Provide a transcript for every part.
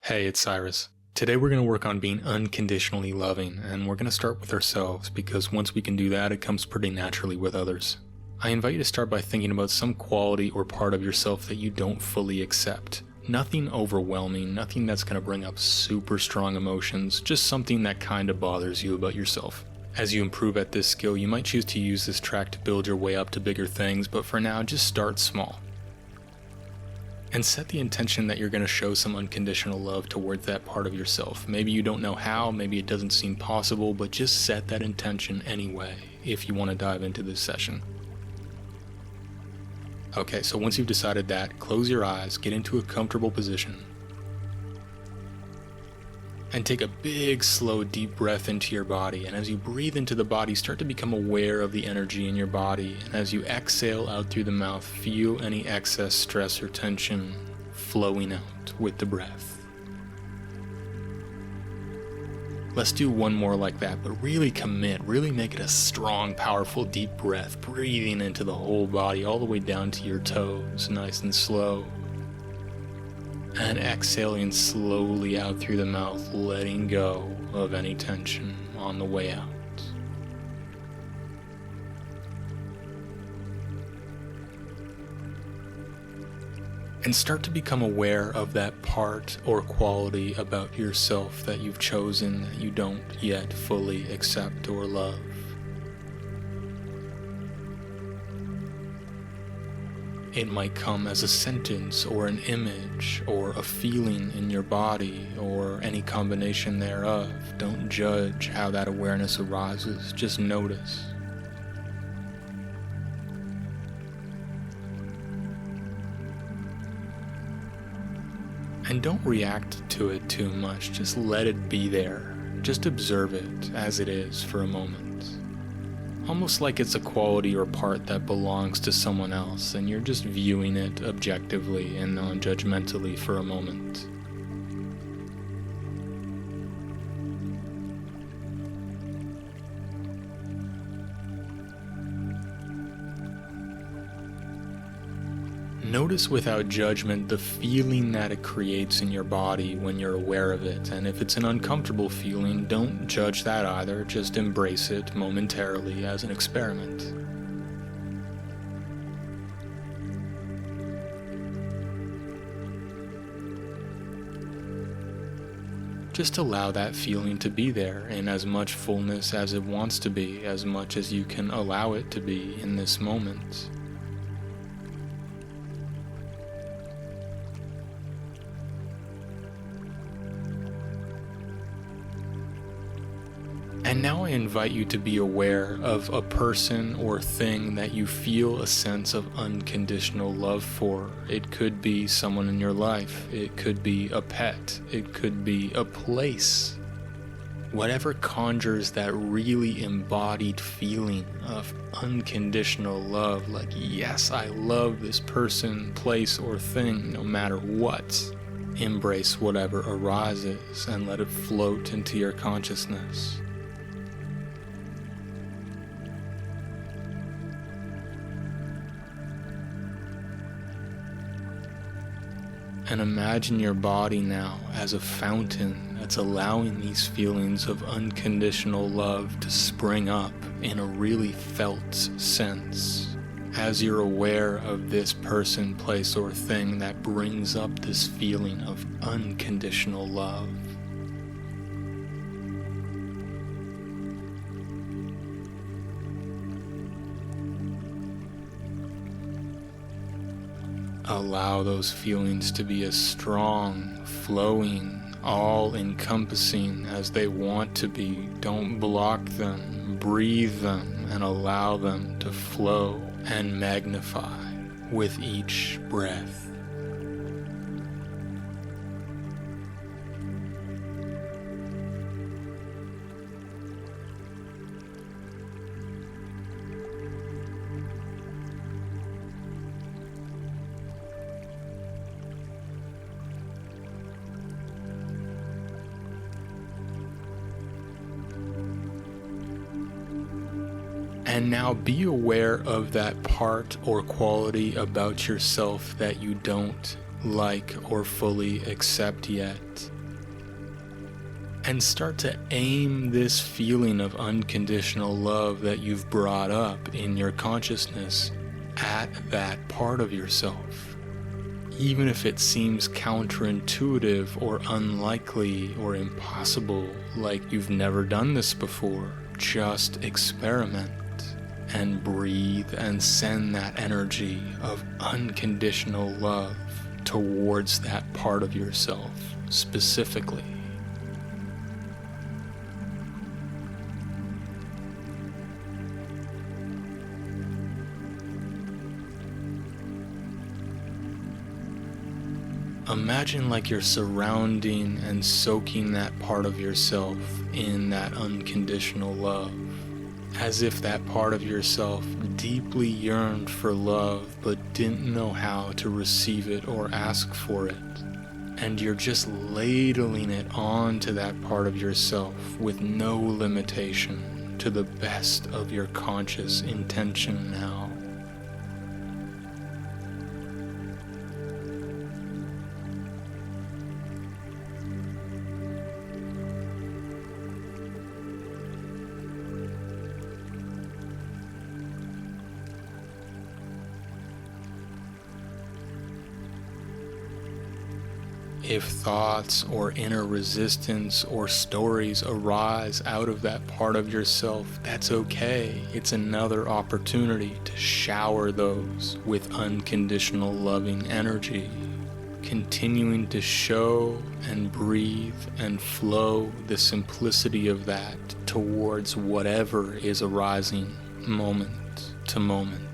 Hey, it's Cyrus. Today we're going to work on being unconditionally loving, and we're going to start with ourselves because once we can do that, it comes pretty naturally with others. I invite you to start by thinking about some quality or part of yourself that you don't fully accept. Nothing overwhelming, nothing that's going to bring up super strong emotions, just something that kind of bothers you about yourself. As you improve at this skill, you might choose to use this track to build your way up to bigger things, but for now, just start small. And set the intention that you're going to show some unconditional love towards that part of yourself. Maybe you don't know how, maybe it doesn't seem possible, but just set that intention anyway if you want to dive into this session. Okay, so once you've decided that, close your eyes, get into a comfortable position, and take a big, slow, deep breath into your body. And as you breathe into the body, start to become aware of the energy in your body. And as you exhale out through the mouth, feel any excess stress or tension flowing out with the breath. Let's do one more like that, but really commit, really make it a strong, powerful, deep breath, breathing into the whole body, all the way down to your toes, nice and slow. And exhaling slowly out through the mouth, letting go of any tension on the way out. And start to become aware of that part or quality about yourself that you've chosen that you don't yet fully accept or love. It might come as a sentence or an image or a feeling in your body or any combination thereof. Don't judge how that awareness arises, just notice. And don't react to it too much, just let it be there. Just observe it as it is for a moment. Almost like it's a quality or part that belongs to someone else, and you're just viewing it objectively and non-judgmentally for a moment. Notice without judgment the feeling that it creates in your body when you're aware of it, and if it's an uncomfortable feeling, don't judge that either, just embrace it momentarily as an experiment. Just allow that feeling to be there in as much fullness as it wants to be, as much as you can allow it to be in this moment. And now I invite you to be aware of a person or thing that you feel a sense of unconditional love for. It could be someone in your life, it could be a pet, it could be a place. Whatever conjures that really embodied feeling of unconditional love, like, yes, I love this person, place, or thing, no matter what. Embrace whatever arises and let it float into your consciousness. And imagine your body now as a fountain that's allowing these feelings of unconditional love to spring up in a really felt sense. As you're aware of this person, place, or thing that brings up this feeling of unconditional love. Allow those feelings to be as strong, flowing, all-encompassing as they want to be. Don't block them, breathe them, and allow them to flow and magnify with each breath. And now be aware of that part or quality about yourself that you don't like or fully accept yet. and start to aim this feeling of unconditional love that you've brought up in your consciousness at that part of yourself. Even if it seems counterintuitive or unlikely or impossible, like you've never done this before, just experiment and breathe and send that energy of unconditional love towards that part of yourself specifically. Imagine like you're surrounding and soaking that part of yourself in that unconditional love, as if that part of yourself deeply yearned for love but didn't know how to receive it or ask for it. And you're just ladling it onto that part of yourself with no limitation, to the best of your conscious intention now. If thoughts or inner resistance or stories arise out of that part of yourself, that's okay. It's another opportunity to shower those with unconditional loving energy, continuing to show and breathe and flow the simplicity of that towards whatever is arising moment to moment.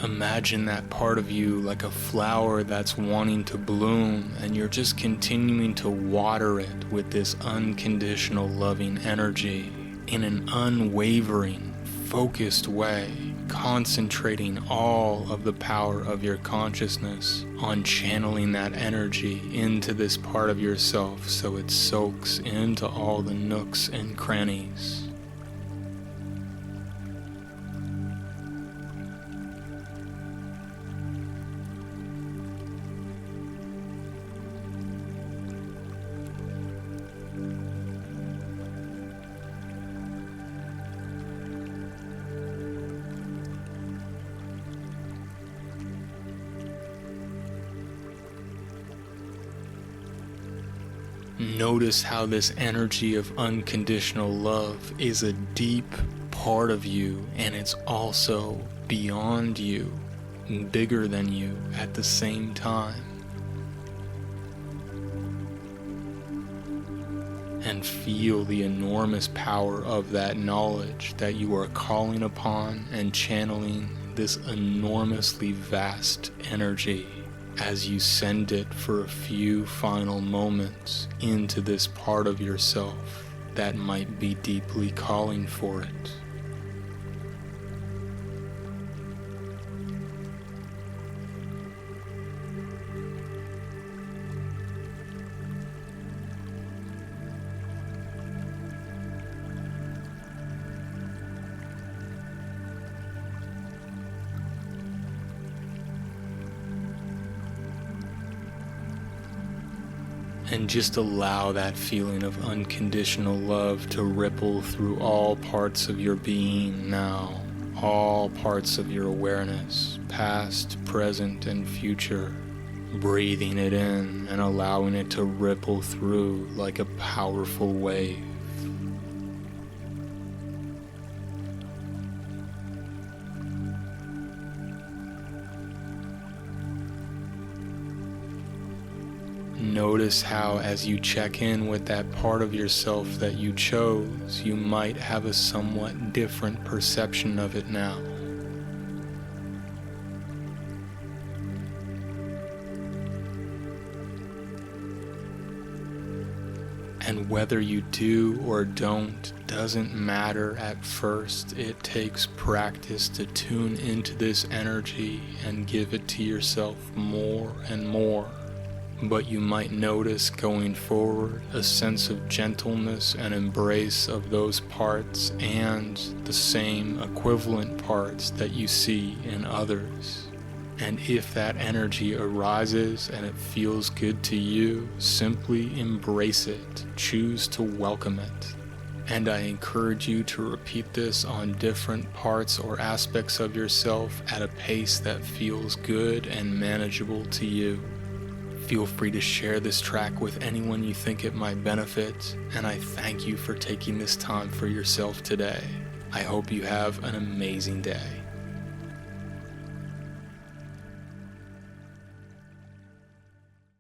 Imagine that part of you like a flower that's wanting to bloom, and you're just continuing to water it with this unconditional loving energy in an unwavering, focused way, concentrating all of the power of your consciousness on channeling that energy into this part of yourself so it soaks into all the nooks and crannies. Notice how this energy of unconditional love is a deep part of you, and it's also beyond you, bigger than you at the same time. And feel the enormous power of that knowledge that you are calling upon and channeling this enormously vast energy as you send it for a few final moments into this part of yourself that might be deeply calling for it. And just allow that feeling of unconditional love to ripple through all parts of your being now, all parts of your awareness, past, present, and future, breathing it in and allowing it to ripple through like a powerful wave. Notice how, as you check in with that part of yourself that you chose, you might have a somewhat different perception of it now. And whether you do or don't doesn't matter at first. It takes practice to tune into this energy and give it to yourself more and more. But you might notice going forward a sense of gentleness and embrace of those parts and the same equivalent parts that you see in others. And if that energy arises and it feels good to you, simply embrace it. Choose to welcome it. And I encourage you to repeat this on different parts or aspects of yourself at a pace that feels good and manageable to you. Feel free to share this track with anyone you think it might benefit, and I thank you for taking this time for yourself today. I hope you have an amazing day.